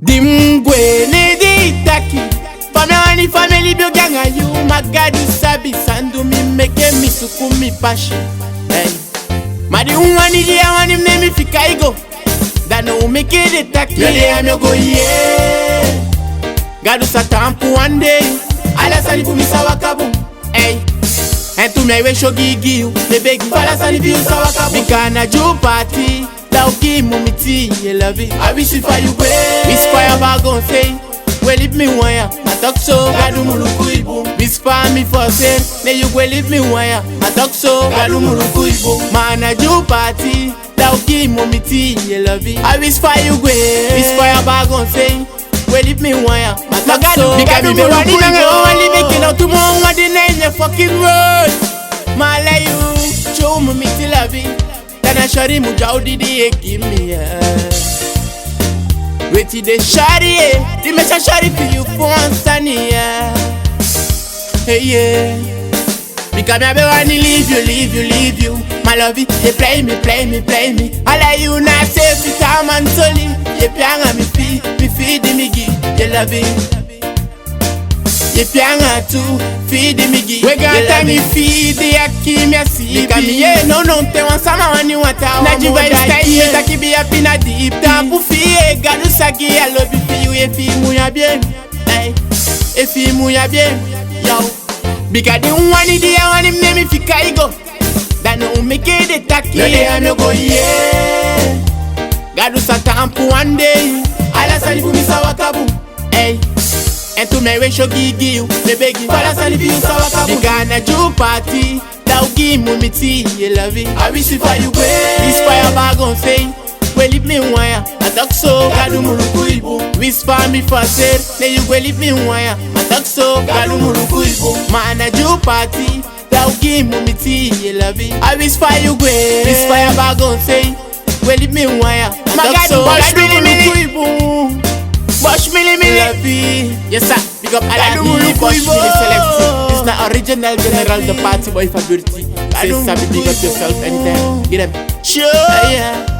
Dimgwe ne di taki family bioganga you magadu sabi sandu mi meke misuku mi pashi. Hey, madi unwani di awani mnemi fikaigo dano umeke de taki yole amyogo yeah. Gadu satampu one day ala sani kumisa wakabu. Hey, and to me we show gigi you me begi fala sani view sa wakabu. Bikana ju party da uki mumiti ye love it. I wish if you way inspire bagon say well leave me wire. I talk so Gadoe Moe Loekoe. Whisper me for say may you go leave me wire. I talk so Gadoe Moe Loekoe. Man a do party da uki mumiti ye love it. I whisper you go inspire bagon say well leave me wire. I talk so Gadoe Moe Loekoe. Only making out tomorrow what the name fucking road. Mala you show mumiti love it. Then I shot him Mujaudi di give me wait till they shawty, the message shawty for you for one sunny, hey yeah. Because I be wanna leave you. My love it, they play me. I like you not safe with time and solid. You pianga me feed me give, you love it. You pianga too, feed me give. We got me feed the aki me see. Because me yeah no te want sama wani wata. Na jiva sky taki be up in a deep. Tampu fie gadu sagi I love you for you if you muya bien. Hey, if you muya bien, yo. Because the one idea want him name if you go. That no make it the taki. Yole amyogo yeah. Gadu satampu one day. Ala sani kumisa wakabu. Hey. And to me we show gigi you me begi fala sani view sa wakabu. Bigana ju party da ugi mumiti ye love it. I wish if you way inspire bagon say well leave me wire. I talk so Gadoe Moe Loekoe. Whisper me for say then you go leave me wire. I talk so Gadoe Moe Loekoe. Man a ju party da ugi mumiti ye love it. I whisper you way inspire bagon say well leave me wire. I talk so Gadoe Moe Loekoe. Bosh Milli. Yes sir, big up Gadoe Moe Loekoe. Bosh Milli selected. It's not original general the party boy for beauty. Say something, big up yourself anytime. Get them. Sure. Yeah.